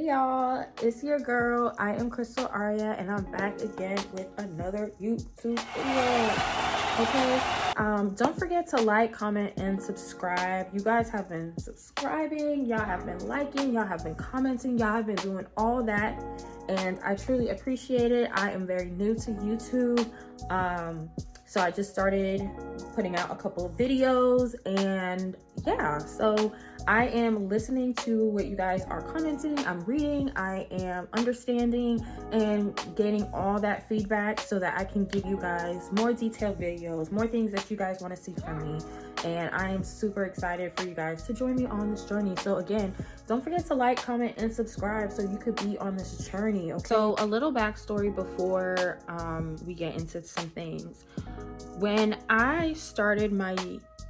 Hey y'all, it's your girl. I am Crystal Aria and I'm back again with another YouTube video. Okay, don't forget to like, comment, and subscribe. You guys have been subscribing, y'all have been liking, y'all have been commenting, y'all have been doing all that, and I truly appreciate it. I am very new to YouTube, so I just started putting out a couple of videos, and yeah, so I am listening to what you guys are commenting, I'm reading, I am understanding and getting all that feedback so that I can give you guys more detailed videos, more things that you guys want to see from me. And I am super excited for you guys to join me on this journey. So again, don't forget to like, comment, and subscribe so you could be on this journey, okay? So a little backstory before we get into some things. When I started my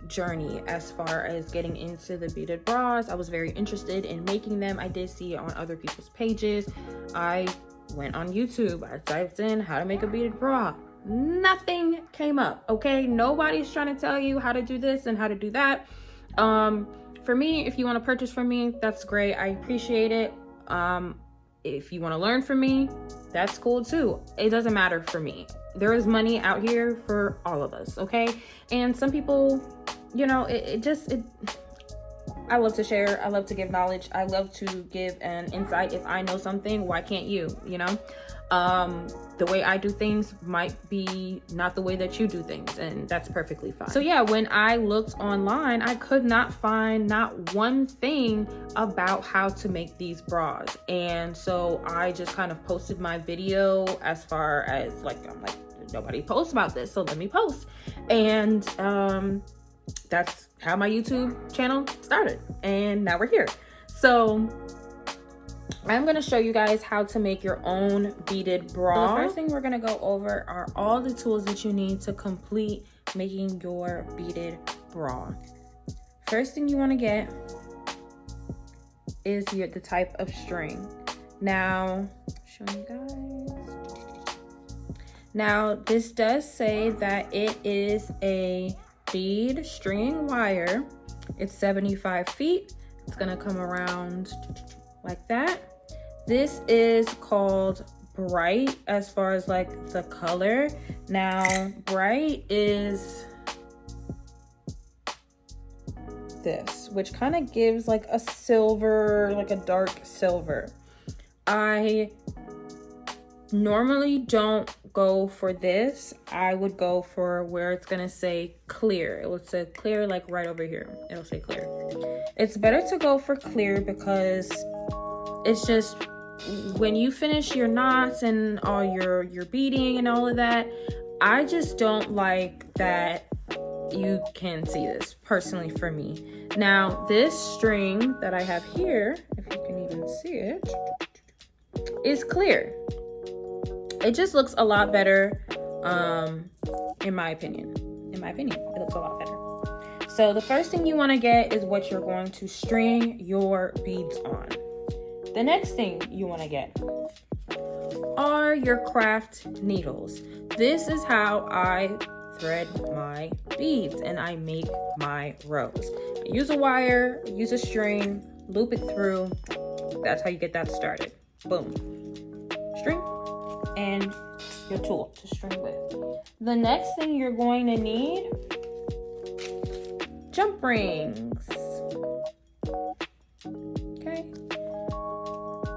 journey as far as getting into the beaded bras, I was very interested in making them. I did see it on other people's pages. I went on YouTube, I typed in how to make a beaded bra. Nothing came up, okay? Nobody's trying to tell you how to do this and how to do that. For me, if you want to purchase from me, that's great. I appreciate it. If you want to learn from me, that's cool too. It doesn't matter for me. There is money out here for all of us, okay? And some people, you know, I love to share. I love to give knowledge. I love to give an insight. If I know something, why can't you, you know? The way I do things might be not the way that you do things, and that's perfectly fine. So yeah, when I looked online, I could not find not one thing about how to make these bras. And so I just kind of posted my video as far as like, I'm like, nobody posts about this, so let me post. And that's how my YouTube channel started, and now we're here. So I'm going to show you guys how to make your own beaded bra. So the first thing we're going to go over are all the tools that you need to complete making your beaded bra. First thing you want to get is the type of string. Now, show you guys. Now, this does say that it is a bead string wire. It's 75 feet. It's going to come around like that. This is called bright as far as like the color. Now, bright is this, which kind of gives like a silver, like a dark silver. I normally don't go for this. I would go for where it's gonna say clear. It will say clear, like right over here. It'll say clear. It's better to go for clear because it's just when you finish your knots and all your beading and all of that, I just don't like that you can see this, personally, for me. Now, this string that I have here, if you can even see it, is clear. It just looks a lot better, in my opinion. In my opinion, it looks a lot better. So the first thing you want to get is what you're going to string your beads on. The next thing you want to get are your craft needles. This is how I thread my beads and I make my rows. I use a wire, use a string, loop it through. That's how you get that started. Boom. String and your tool to string with. The next thing you're going to need, jump rings. Okay.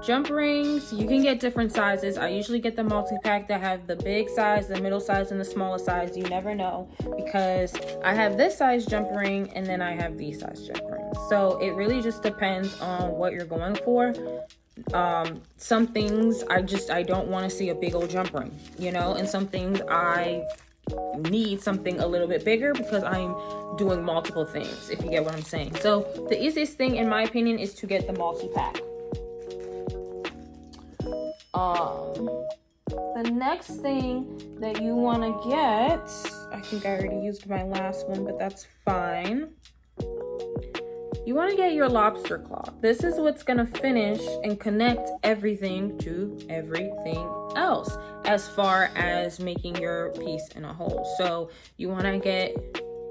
Jump rings, you can get different sizes. I usually get the multi-pack that have the big size, the middle size, and the smaller size. You never know, because I have this size jump ring and then I have these size jump rings. So it really just depends on what you're going for. Some things I don't want to see a big old jump ring, you know, and some things I need something a little bit bigger because I'm doing multiple things, if you get what I'm saying. So the easiest thing in my opinion is to get the multi-pack. The next thing that you want to get, I think I already used my last one, but that's fine. You want to get your lobster claw. This is what's going to finish and connect everything to everything else as far as making your piece in a whole. So you want to get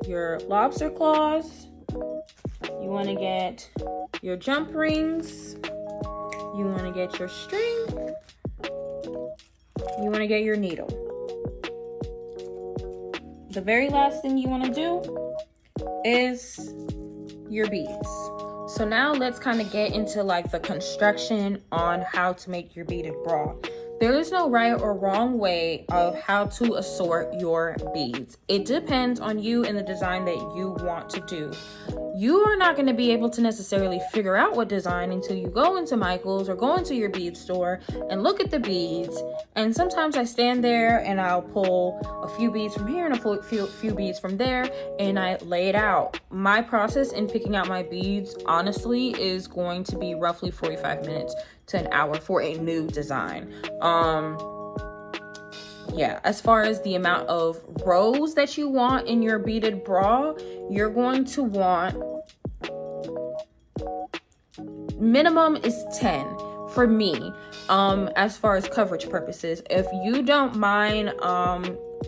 your lobster claws. You want to get your jump rings. You want to get your string. You want to get your needle. The very last thing you want to do is your beads. So now let's kind of get into like the construction on how to make your beaded bra. There is no right or wrong way of how to assort your beads. It depends on you and the design that you want to do. You are not going to be able to necessarily figure out what design until you go into Michael's or go into your bead store and look at the beads. And sometimes I stand there and I'll pull a few beads from here and a few beads from there, and I lay it out. My process in picking out my beads, honestly, is going to be roughly 45 minutes to an hour for a new design. Yeah, as far as the amount of rows that you want in your beaded bra, you're going to want, minimum is 10 for me, as far as coverage purposes. If you don't mind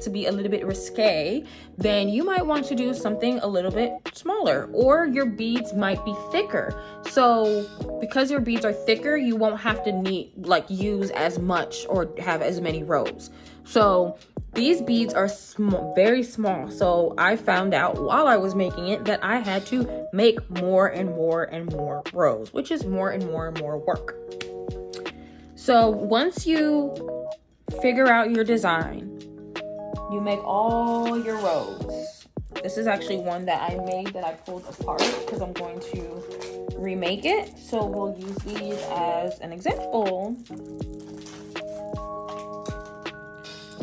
to be a little bit risque, then you might want to do something a little bit smaller, or your beads might be thicker. So because your beads are thicker, you won't have to use as much or have as many rows. So these beads are small, very small. So I found out while I was making it that I had to make more and more and more rows, which is more and more and more work. So once you figure out your design, you make all your rows. This is actually one that I made that I pulled apart because I'm going to remake it. So we'll use these as an example.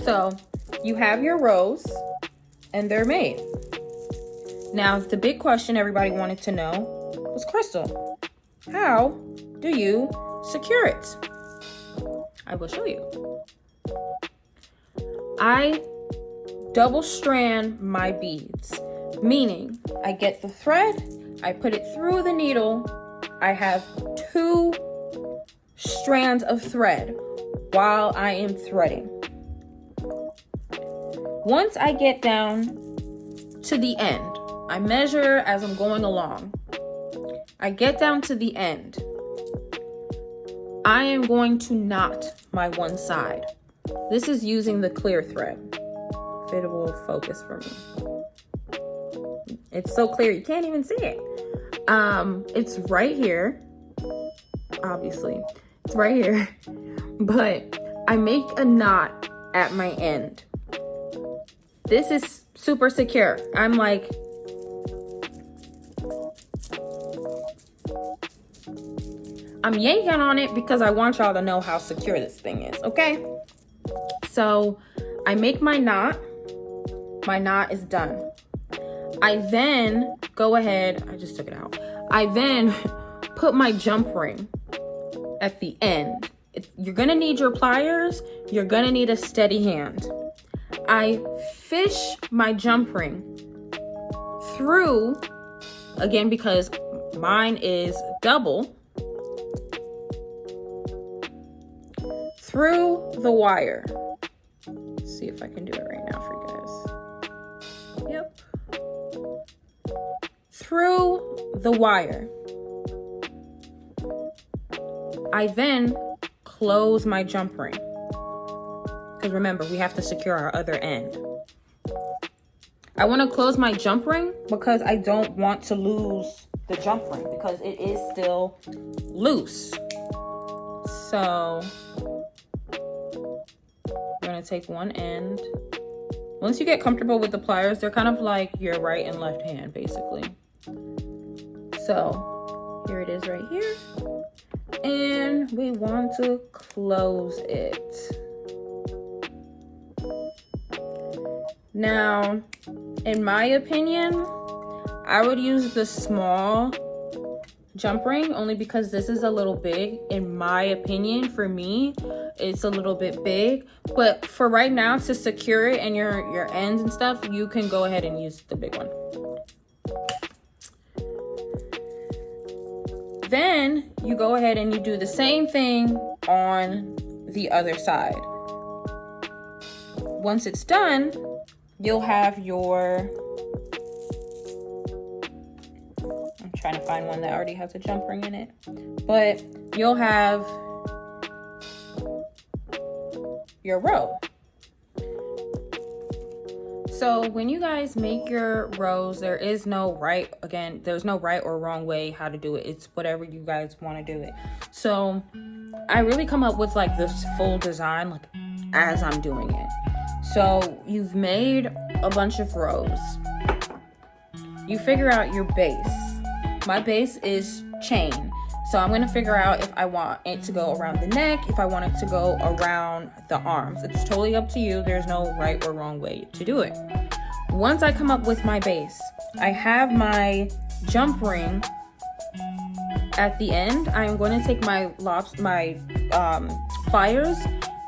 So you have your rows and they're made. Now, the big question everybody wanted to know was, Crystal, how do you secure it? I will show you. I double strand my beads, meaning I get the thread, I put it through the needle, I have 2 strands of thread while I am threading. Once I get down to the end, I measure as I'm going along. I get down to the end. I am going to knot my one side. This is using the clear thread. If it will focus for me. It's so clear you can't even see it. It's right here. Obviously, it's right here. But I make a knot at my end. This is super secure. I'm like, I'm yanking on it because I want y'all to know how secure this thing is, okay? So I make my knot. My knot is done. I then go ahead, I just took it out. I then put my jump ring at the end. You're gonna need your pliers. You're gonna need a steady hand. I fish my jump ring through, again, because mine is double, through the wire. Let's see if I can do it right now for you guys. Yep. Through the wire. I then close my jump ring. Because remember, we have to secure our other end. I want to close my jump ring because I don't want to lose the jump ring because it is still loose. So we're going to take one end. Once you get comfortable with the pliers, they're kind of like your right and left hand, basically. So here it is right here. And we want to close it. Now, in my opinion, I would use the small jump ring only because this is a little big. In my opinion, for me, it's a little bit big. But for right now, to secure it and your ends and stuff, you can go ahead and use the big one. Then you go ahead and you do the same thing on the other side. Once it's done, you'll have your, I'm trying to find one that already has a jump ring in it. But you'll have your row. So when you guys make your rows, there is no right, again, there's no right or wrong way how to do it. It's whatever you guys want to do it. So I really come up with like this full design like as I'm doing it. So you've made a bunch of rows. You figure out your base. My base is chain. So I'm going to figure out if I want it to go around the neck, if I want it to go around the arms. It's totally up to you. There's no right or wrong way to do it. Once I come up with my base, I have my jump ring at the end. I am going to take my pliers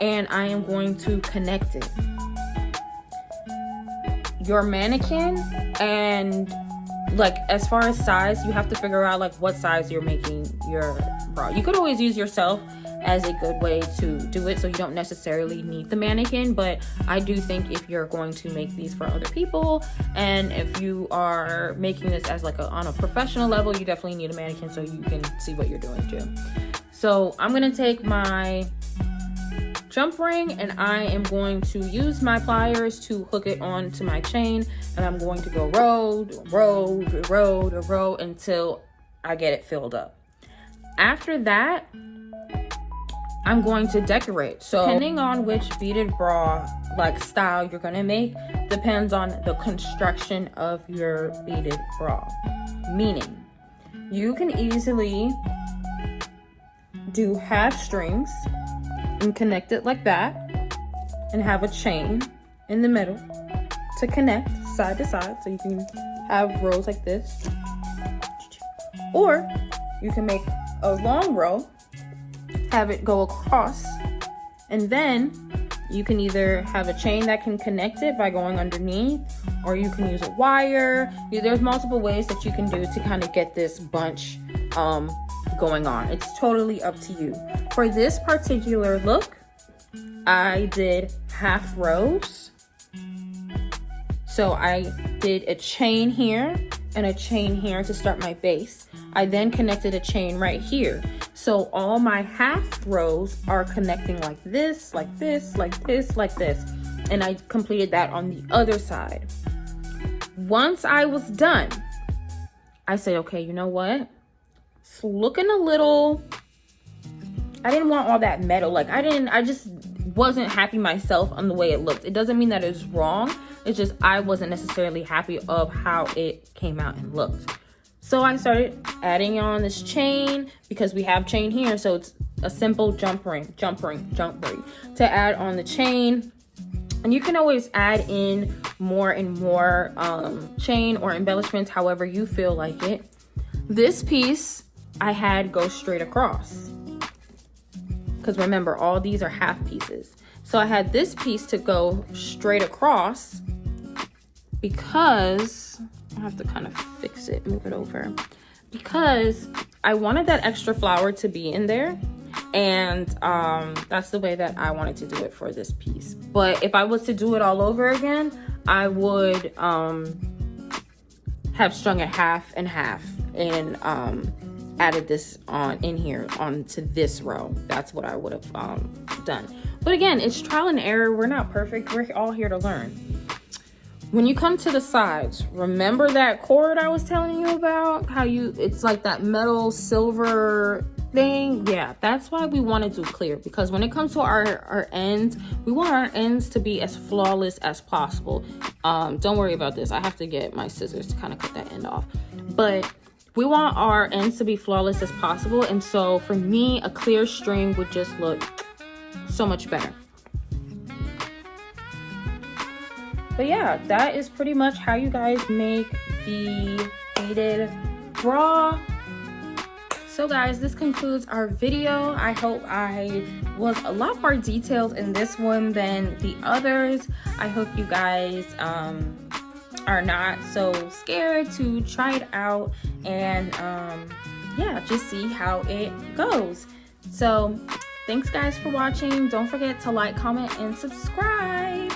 and I am going to connect it. Your mannequin, and like as far as size, you have to figure out like what size you're making your bra. You could always use yourself as a good way to do it, so you don't necessarily need the mannequin. But I do think if you're going to make these for other people, and if you are making this as like on a professional level, you definitely need a mannequin so you can see what you're doing too. So I'm gonna take my jump ring and I am going to use my pliers to hook it onto my chain, and I'm going to go row until I get it filled up. After that, I'm going to decorate. So depending on which beaded bra like style you're gonna make depends on the construction of your beaded bra. Meaning, you can easily do half strings and connect it like that and have a chain in the middle to connect side to side, so you can have rows like this. Or you can make a long row, have it go across, and then you can either have a chain that can connect it by going underneath, or you can use a wire. There's multiple ways that you can do to kind of get this bunch going on. It's totally up to you. For this particular look, I did half rows. So I did a chain here and a chain here to start my base. I then connected a chain right here. So all my half rows are connecting like this, like this, like this, like this. And I completed that on the other side. Once I was done, I said, okay, you know what? It's looking a little, I didn't want all that metal. Like I just wasn't happy myself on the way it looked. It doesn't mean that it's wrong. It's just I wasn't necessarily happy of how it came out and looked. So I started adding on this chain because we have chain here. So it's a simple jump ring to add on the chain. And you can always add in more and more chain or embellishments, however you feel like it. This piece I had go straight across, because remember, all these are half pieces. So I had this piece to go straight across because I have to kind of fix it, move it over, because I wanted that extra flower to be in there. And that's the way that I wanted to do it for this piece. But if I was to do it all over again, I would have strung it half and half and added this on in here onto this row. That's what I would have done. But again, it's trial and error. We're not perfect. We're all here to learn. When you come to the sides, remember that cord I was telling you about? How it's like that metal silver thing? Yeah, that's why we want to do clear, because when it comes to our ends, we want our ends to be as flawless as possible. Don't worry about this. I have to get my scissors to kind of cut that end off. But we want our ends to be flawless as possible. And so for me, a clear string would just look so much better. But yeah, that is pretty much how you guys make the beaded bra. So guys, this concludes our video. I hope I was a lot more detailed in this one than the others. I hope you guys are not so scared to try it out and yeah, just see how it goes. So thanks guys for watching. Don't forget to like, comment, and subscribe.